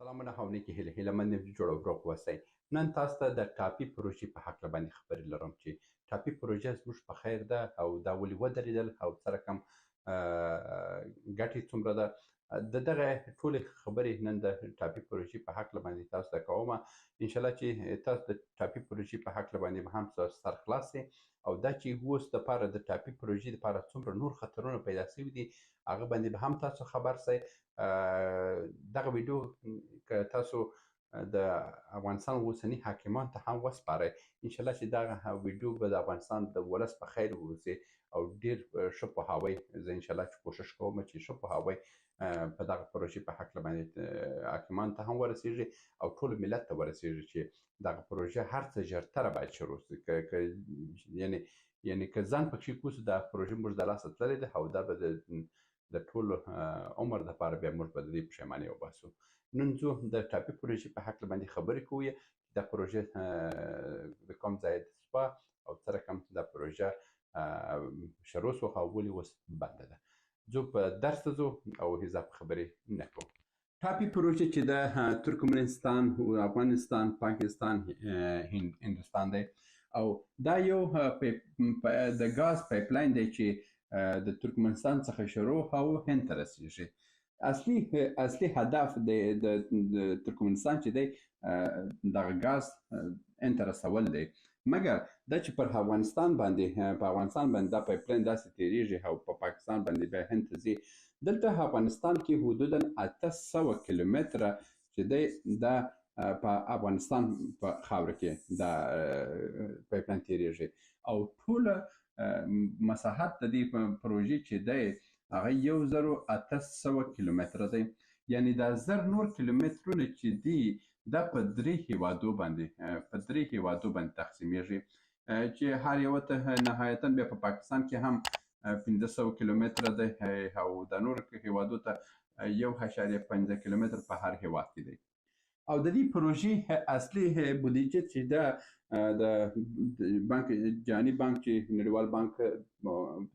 سلامونه او نیکې هیلې هیلهمند یم چې جوړ او روغ اوسئ. نن تاسو ته د ټاپي پروژې په هکله باندې خبرې لرم چې ټاپي پروژه زموږ په خیر ده او دا ولې ودرېدل او څه رقم ګټې څومره ده. د دغه ټولې خبرې نن د ټاپي پروژې په هکله باندې تاسو ته کومه. انشاءالله چې تاسو د ټاپي پروژې په هکله باندې به هم سر خلاص سئ او دا چې اوس دپاره د ټاپي پروژې دپاره څومره نور خطرونه پیدا سوي دي هغه باندې به هم تاسو خبر سئ. دغه ویډیو که تاسو د افغانستان اوسني حاکمانو ته هم وسپارئ، انشاءالله چې دغه ویډیو به د افغانستان د ولس په خیر واوسي او ډېر ښه پوهاوی. زه انشاءالله چې کوشش کوم چې ښه پوهاوی په دغه پروژې په هکله باندې حاکمانو ته هم ورسېږي او ټول ملت ته ورسېږي چې دغه پروژه هر څه ژرتره باید شروع سي. یعنې که ځان پکښې کوسو دا پروژه موږ د لاسه تللې ده او دا به د ټول عمر دپاره بیا موږ به د دې پښیماني وباسو. نن ځو د ټاپي پروژې په هکله باندې خبرې کوو چې دا پروژه د کوم ځای شوه او څه رقم دا پروژه شروع شوه او ولې اوس بنده ده. ځو په درس ته ځو او اضافه خبرې نه کوو. ټاپي پروژه چې د ترکمنستان، افغانستان، پاکستان، هندوستان دی او دا یو د ګاز پایپ لاین دی چې د ترکمنستان څخه شروع او هند ته رسیږي. اصلي هدف د ترکمنستان چې دی دغه ګاز هند ته رسول دی، مګر دا چې پر افغانستان باندې دا پایپ لاین داسې تیریږي او په پاکستان باندې بیا هند ته ځي. دلته افغانستان کې حدودا 800 کیلومتره چې دی دا په افغانستان په خاوره کې دا پایپ لاین تیریږي او ټوله مساحت د دې پروژې چې دی هغه 1800 کیلومتره دی. یعنې دا 1000 نور کیلومترونه چې دي دا په درې هیوادو باندې تقسیمیږي چې هر یوه ته نهایتا بیا په پاکستان کې هم 500 کیلومتره دی او د نورو هیوادو ته 1.5 کیلومتر په هر هیواد کې دی. او د دې پروژې اصلي بودیجه چې ده د بانک جهاني بانک چې نړیوال بانک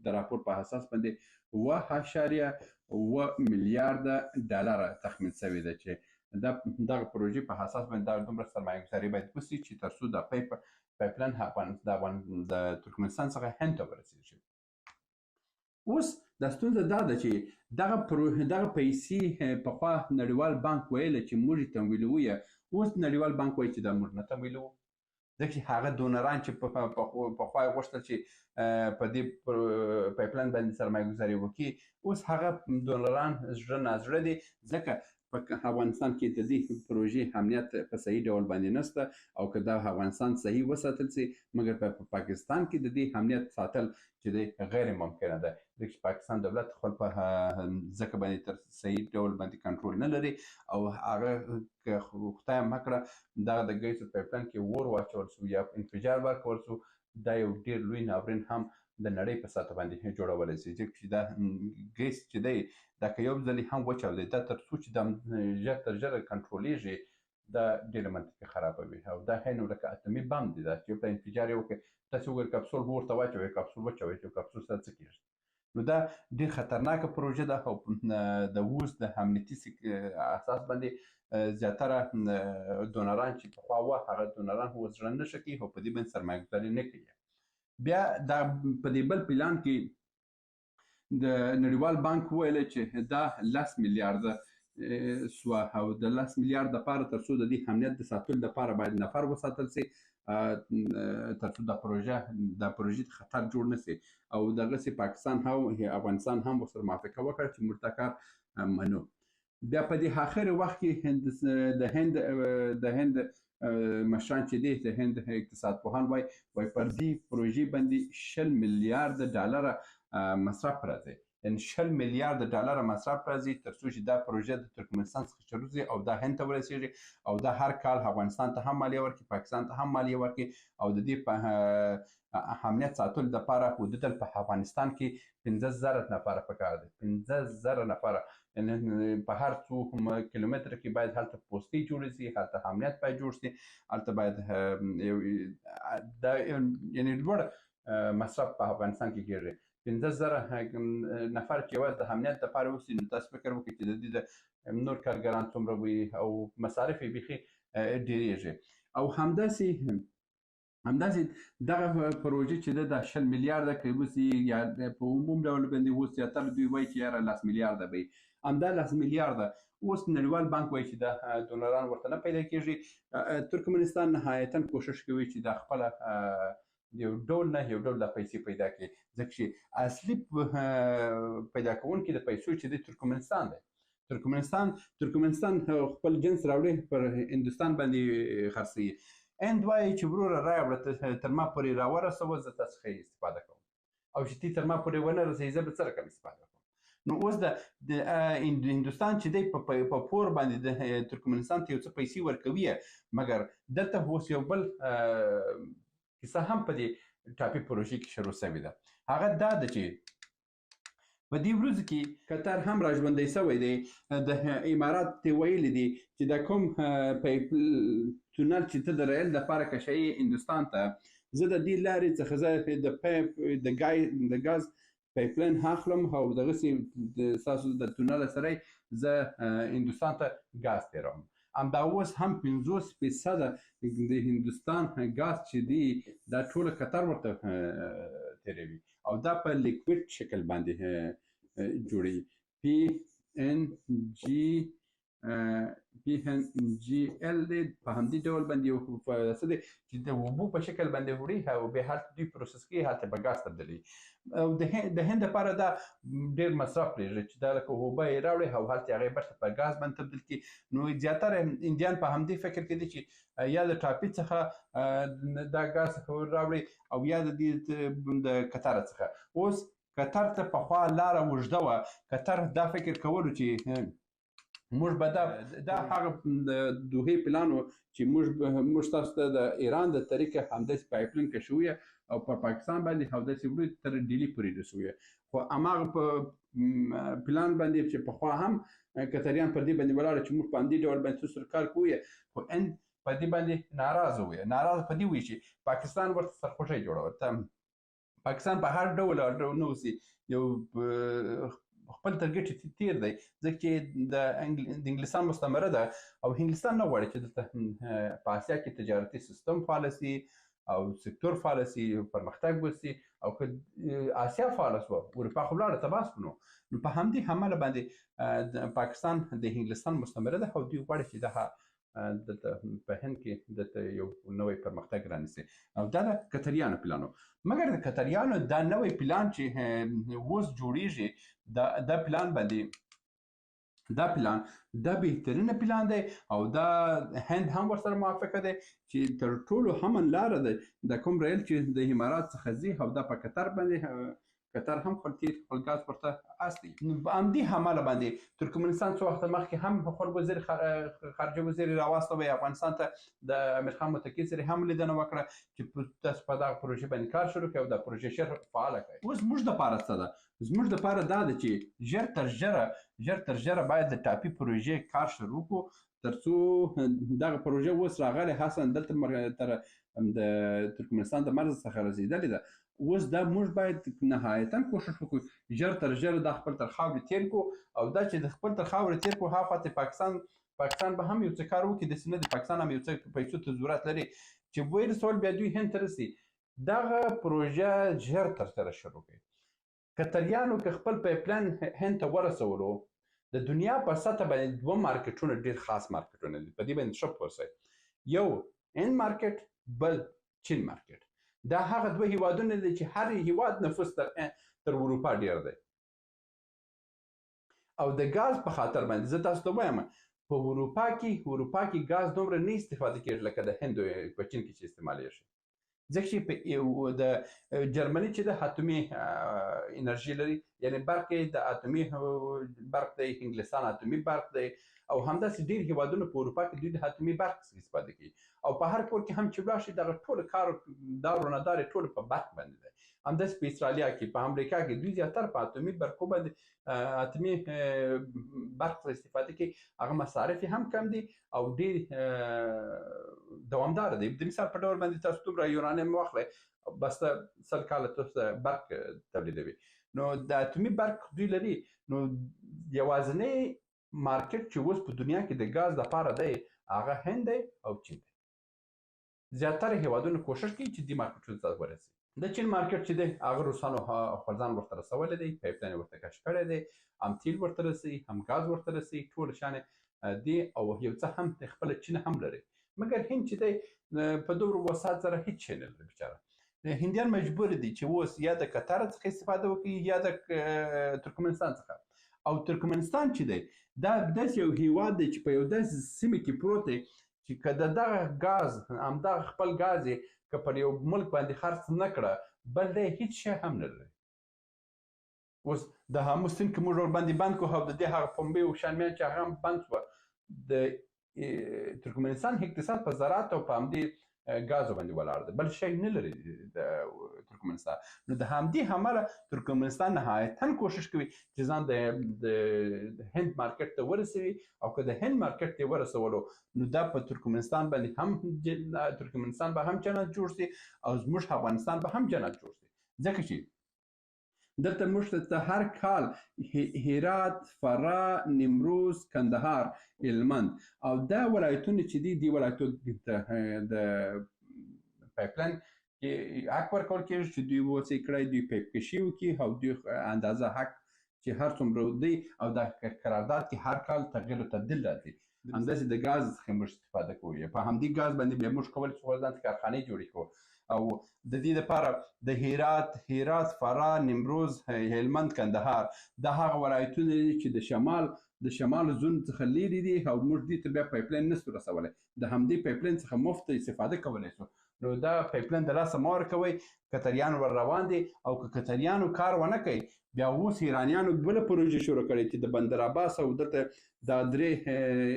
د راپور په اساس باندې 2.7 میلیارده ډالره تخمین شوې ده چې دغه پروژې په اساس باندې دا دومره سرمایه ګذاري باید وسي چې تر څو د پایپ لاین د ترکمنستان څخه هند ته ورسېږي. اوس دا ستونزه دا ده چې دغه پیسې پخوا نړیوال بانک ویله چې موږ یې تمویلوو، اوس نړیوال بانک وایي چې دا موږ نه تمویلوو، ځکه چې هغه ډونران چې پخوا یې غوښتل چې په دې پایپ لاین باندې سرمایه ګذاري وکړي، اوس هغه ډونران زړه نازړه دي، ځکه په افغانستان کې د دې پروژې امنیت په صحیح ډول باندې نشته او که دا افغانستان صحیح وساتل سي، مګر په پاکستان کې د دې امنیت ساتل چې دی غیر ممکنه ده، ځکه چې پاکستان دولت خپل په ځمکه باندې تر صحیح ډول باندې کنټرول نه لري او هغه که خدای مکړه دغه د ګیسو پایپ لاین کې اور واچول سو یا انفجار ورکول سو، دا یو ډېر لوی ناورین هم د نړۍ په سطحه باندې جوړولی سي، ځکه چې دا ګیس چې دی دا که یو ځلې هم وچاودی دا تر څو چې دا ژر تر ژره کنټرولیږي دا ډېره منطقې خرابوي او دا هینو لکه اتمي بم دی. دا چې یو انفجار یې وکړي تاسې وګورئ کپسول به ورته واچوئ، کپسول وچوئ چې کپسول سره څه کېږي. نو دا ډېر خطرناکه پروژه ده او د اوس د امنیتي اساس باندې زیاتره ډونران چې پخوا وه هغه ډونران اوس زړه نه ښه کوي او په دې باندې سرمایه ګذاري نه کوي. بیا دا په دې بل پلان کې د نړیوال بانک وویله چې دا 10 میلیارده سوه او د 10 میلیارد لپاره تر څو د دې امنیت د ساتلو لپاره باید نفر وساتل سي تر څو دا پروژې ته خطر جوړ نه سي او دغسې پاکستان او افغانستان هم ورسره موافقه وکړه چې موږ دا کار منو. بیا په دې اخر وخت کې د هند مشران چې دي د هند اقتصاد پوهان وایي پر دې پروژې باندې 20 میلیارده ډالره مصرف راځي، یعنې 20 میلیارده ډالره مصرف راځي تر څو چې دا پروژه د ترکمنستان څخه شروع شي او دا هند ته ورسېږي او دا هر کال افغانستان ته هم مالیه ورکړي، پاکستان ته هم مالیه ورکړي او د دې په امنیت ساتلو لپاره حدودا په افغانستان کې 15,000 نفره پکار دي، 15,000 نفره، یعنې په هر څو کیلومتره کې باید هلته پوستې جوړې سي، هلته امنیت باید جوړ سي، هلته باید دا یعنې لوړ مصرف په افغانستان کې کېږي. 15,000 نفر چې یوازې د امنیت لپاره اوسي، نو تاسو فکر وکړئ چې د دې د نور کارګران څومره وي او مصارف یې بیخي ډېرېږي. او همداسې دغه پروژې چې ده د 20 میلیارده که اوسي یا په عموم ډول باندې اوس زیاتره دوی وایي چې یاره 10 میلیارده به وي. همدا 10 میلیارده اوس نړیوال بانک وایي چې دا ډونران ورته نه پیدا کېږي. ترکمنستان نهایتا کوشش کوي چې دا خپله یو ډول د پیسې پیدا کړي، ځکه چې اصلي پیدا کوونکي د پیسو چې دی ترکمنستان دی. ترکمنستان خپل جنس راوړي پر هندوستان باندې خرڅوي. هند وایي چې وروره رایه وړه تر ما پورې راورسوه، زه تا څخه استفاده کوم، او چې تی تر ما پورې ونه رسوي زه به څه رقم استفاده کوم. نو اوس د هندوستان چې دی په پور باندې د ترکمنستان ته یو څه پیسې ورکوي، مګر دلته اوس یو بل کیسه هم په دې ټاپي پروژې کې شروع شوې ده. هغه دا ده چې په دې ورځو کې قطر هم راژوندی شوی دی. د امارات ته ویلي دي چې دا کوم تونل چې ته د ریل دپاره کشوي هندوستان ته، زه د دې لارې څخه زه د ګاز پایپلاین اخلم او دغسې ستاسو د تونل سره زه هندوستان ته ګاز تېروم. همدا اوس هم 50% د هندوستان ګاز چې دی دا ټوله قطر ورته تېروي او دا په لیکویډ شکل باندې جوړوي. PNGL دی په همدې ډول باندې یو څه دی چې د اوبو په شکل باندې وړي او بیا هلته دوی پروسس کوي، هلته به ګاز تبدیلوي. او د هند لپاره دا ډېر مصرف پرېږدي چې دا لکه اوبه یې راوړي او هلته هغه یې بیرته په ګاز باندې تبدیل کړي. نو زیاتره هندیان په همدې فکر کې دي چې یا د ټاپي څخه دا ګاز راوړي او یا د قطر څخه. اوس قطر ته پخوا لاره اوږده وه، قطر دا فکر کولو چې موږ به دا هغه د دوحې پلان و چې موږ تاسو ته د ایران د طریقه همداسې پایپلاین کشوي او په پاکستان باندې همداسې وړو تر ډیلي پورې رسوي. خو هماغه په پلان باندې چې پخوا هم قطریان پر دې باندې ولاړ چې موږ په همدې ډول باندې سره کار کوو، خو هند په دې باندې ناراضه وي. ناراضه په دې وي چې پاکستان ورته سرخوشۍ جوړوي. پاکستان په هر ډول نه اوسي یو خپل تر ګټې تیر دی، ځکه چې د انګلستان مستعمره ده او انګلستان نه غواړي چې دلته په اسیا کې تجارتي سیستم فعال شي او سکتور فعال شي، پرمختګ وشي. او که اسیا فعال شوه اروپا خو ولاړه تباه شو. نو په همدې حمله باندې پاکستان د انګلستان مستعمره ده او دوی غواړي چې دغه دلته په هند کې دلته یو نوی پرمختګ رانیسي. او دا د قطریانو پلان و. مګر د قطریانو دا نوی پلان چې اوس جوړیږي دا پلان باندې دا بهترینه پلان دی او دا هند هم ورسره موافقه دی چې تر ټولو امن لاره ده د کوم ریل چې د امارات څخه ځي او دا په قطر باندې قطر هم خپل ګاز ورته اصلي. په همدې حمله باندې ترکمنستان څو وخت مخکې هم خپل وزیر خارجه وزیر راواستوی افغانستان ته، د امیر خان متکي سره هم لیدنه وکړه چې تاسو په دغه پروژې باندې کار شروع کړئ او دا پروژې ژر فعاله کړئ. اوس زموږ دپاره څه ده؟ زموږ دپاره دا ده چې ژر تر ژره باید د ټاپي پروژې کار شروع کړو، تر څو دغه پروژه اوس راغلی حسن دلته تر د ترکمنستان د مرز څخه رسېدلې ده. اوس دا موږ باید نهایتا کوشش وکړو ژر تر ژره دا خپل تر خاورې تېر کړو. او دا چې د خپل تر خاورې تېر کړو هاخوا ته پاکستان به هم یو څه کار وکړي، داسې نه دی پاکستان هم یو څه پیسو ته ضرورت لري چې ورسول بیا دوی هند ته رسي. دغه پروژه ژر تر ژره شروع کړئ. قطریانو که خپل پایپلاین هند ته ورسولو، د دنیا په سطح باندې دوه مارکیټونه ډېر خاص مارکیټونه دي، په دې باندې ښه پوه شئ. یو هند مارکیټ، بل چین مارکیټ. دا هغه دوه هیوادونه دي چې هر هیواد نفوس تر اروپا ډېر دی. او د ګاز په خاطر باندې زه تاسو ته وایم په اروپا کې ګاز دومره نه استفاده کېږي لکه د هند په چین کې چې استعمالیږي، ځکه چې د جرمني چې د اتومي انرژي لري، یعنې برق یې د اتومي برق دی، انګلستان اتومي برق دی، او همداسې ډېر هیوادونه په اروپا کې دوی د اتومي برق څخه استفاده کوي. او په هر کور کې هم چې ولاړ شي دغه ټول کار دار و ندار ټول په برق باندې دی. همداسې په اسټرالیا کې، په امریکا کې دوی زیاتره په اتومي برقو باندې اتومي برق څخه استفاده کوي. هغه مصارف هم کم دي او ډېر دوامداره دی. د مثال په ډول باندې تاسو دومره یورانیم واخلئ بس 100 کاله تاسو برق تولیدوي. نو د اتومي برق دوی لري. نو یوازینی مارکیټ چې اوس په دنیا کې د ګاز لپاره دی هغه هند دی او چین دی. زیاتره هیوادونه کوشش کوي چې دې مارکیټونو ته ورسي. د چین مارکیټ چې دی هغه روسانو خپل ورته رسولی دی، پایپ لاین ورته کش کړی دی، هم تیل ورته رسوي، هم ګاز ورته رسوي، ټول شیان دی او یو څه هم خپله چین هم لري. مګر هند چې دی په دومره وسعت سره هیڅ شی نه لري بیچاره. هندیان مجبور دي چې اوس یا د قطر څخه استفاده وکړي یا د ترکمنستان څخه. او ترکمنستان چې دی دا داسې یو هیواد دی چې په یو داسې سیمه کې پروت دی چې که د دغه ګاز همدغه خپل ګاز یې که پر یو ملک باندې خرڅ نه کړه بل دی هیڅ شی هم نه لري. اوس د هاموس سیند که موږ ورباندې بند کړو او د دې هغه پنبې او شانمیان چې هغه هم بند شوه، د ترکمنستان اقتصاد په زراعت او په همدې ګازو باندې ولاړ دی، بل شی نه لري د ترکمنستان. نو د همدې امله ترکمنستان نهایتا کوشش کوي چې ځان د هند مارکیټ ته ورسوي، او که د هند مارکیټ ته ورسولو نو دا په ترکمنستان باندې هم ترکمنستان به هم جنت جوړ شي او زموږ افغانستان به هم جنت جوړ شي. ځکه چې دلته موږ ته هر کال هرات، فراه، نیمروز، کندهار، هلمند او دا ولایتونه چې دي ولایتونو ته د پایپ لاین کې حق ورکول کېږي چې دوی وسې کړی دوی پایپ کشي وکړي او دوی اندازه حق چې هر څومره دی او دا قرارداد کې هر کال تغییر او تبدیل راځي. همداسې د ګاز څخه موږ استفاده کوو، په همدې ګاز باندې بیا موږ کولی شو ځان ته کارخانې جوړې کړو. او د دې لپاره د هرات، فراه، نیمروز، هلمند، کندهار دا هغه ولایتونه دي چې د شمال زون څخه لیرې دي او موږ دې ته بیا پایپ لاین نشو رسولی. د همدې پایپ لاین څخه مفت استفاده کولی شو. نو دا پایپ لاین د لاسه مه ورکوئ، قطریان ور روان دي او که قطریانو کار ونه کوي بیا اوس ایرانیانو بله پروژه شروع کړې چې د بندر عباس او دلته دا درې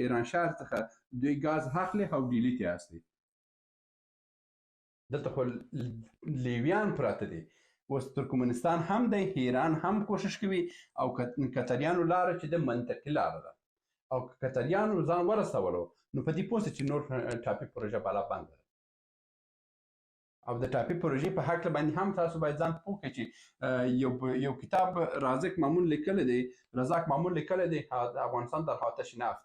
ایران شهر څخه دوی ګاز اخلي او ډیلي ته استوي. دلته خو لیویان پراته دي. اوس ترکمنستان هم دی، ایران هم کوشش کوي او قطریانو لاره چې د منطقي لاره ده او که قطریانو ځان ورسولو نو په دې پوه سه چې نور ټاپي پروژه بالا بنده ده. او د ټاپي پروژې په هکله باندې هم تاسو باید ځان پوه کړئ چې یو کتاب رزاق مامون لیکلی دی د افغانستان در آتش نفت.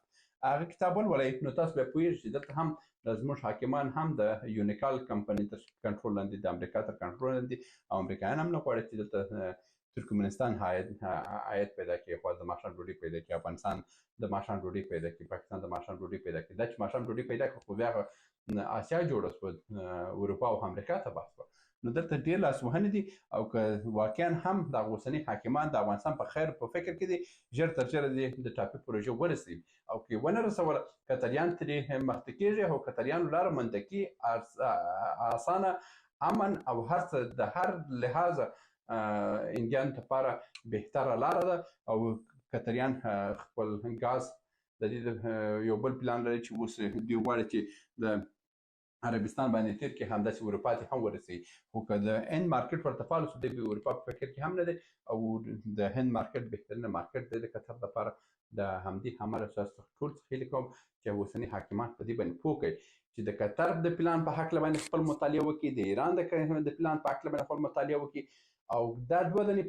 هغه کتاب ولولئ نو تاسو به پوهیږئ چې دلته هم زموږ حاکمان هم د یونیکال کمپنۍ تر کنټرول لاندې د امریکا تر کنټرول لاندې او امریکایان هم نه غواړي چې دلته ترکمنستان عاید پیدا کړي، خو د ماښام ډوډۍ پیدا کړي، افغانستان د ماښام ډوډۍ پیدا کړي، پاکستان د ماښام ډوډۍ پیدا کړي. دا چې ماښام ډوډۍ پیدا کړه خو بیا آسیا جوړه شوه، اروپا او امریکا تباه شوه. نو دلته ډېر لاسوهنې دي او که واقعا هم د اوسني حاکمان د افغانستان په خیر په فکر کې دي ژر تر ژره دې د ټاپي پروژې ورسوي او که یې ونه رسوله قطریان ترې مخته کېږي او قطریانو لاره منطقي، اسانه، امن او هر څه د هر لحاظه هندیانو لپاره بهتره لاره ده. او قطریان خپل ګاز د دې یو بل پلان لري چې اوس دوی غواړي چې د عربستان باندې تیر کې همداسې اروپا ته هم ورسوي، خو که د هند مارکیټ ورته فعال شو دی به اروپا په فکر کې هم نه دی او د هند مارکیټ بهترینه مارکیټ دی د قطر لپاره. د همدې امله تاسو ټول څخه هیله کوم چې اوسني حاکمان په دې باندې پوه کړئ چې د قطر د پلان په هکله باندې خپل مطالعه وکړي، د ایران د پلان په هکله باندې خپل مطالعه وکړي او دا دوه دنې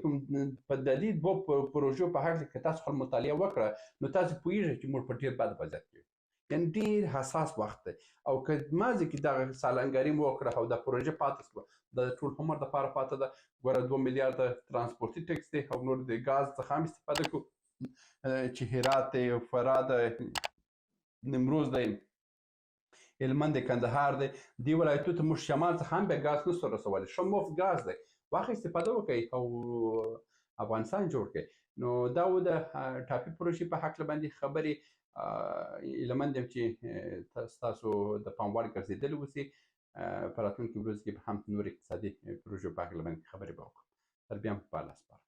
په د دې دوه پروژو په هکله که تاسو خپل مطالعه وکړه نو تاسو پوهیږئ چې موږ په ډېر بد وضعیت کې یو. یعنې ډېر حساس وخت دی او که مازې کې دغه سالنګري مو وکړه او دا پروژه پاتې شوه د ټول عمر دپاره پاته ده. ګوره 2 میلیارده ترانسپورټي ټکس دی او نور د ګاز څخه هم استفاده کوو چې هرات دی، فراه دی، نیمروز دی، هلمند دی، کندهار دی، دې ولایتونو ته موږ شمال څخه هم بیا ګاز نشو رسولی، ښه مفت ګاز دی، واخلئ استفاده وکړئ او افغانستان جوړ کړئ. نو دا و د ټاپي پروژې په هکله باندې خبرې. هیله مند یم چې ستاسو د پام وړ ګرځېدلې اوسي. په راتلونکي ورځو کې به هم نور اقتصادي پروژو په هکله باندې خبرې به وکړو. تر بیا هم په الله سپارم.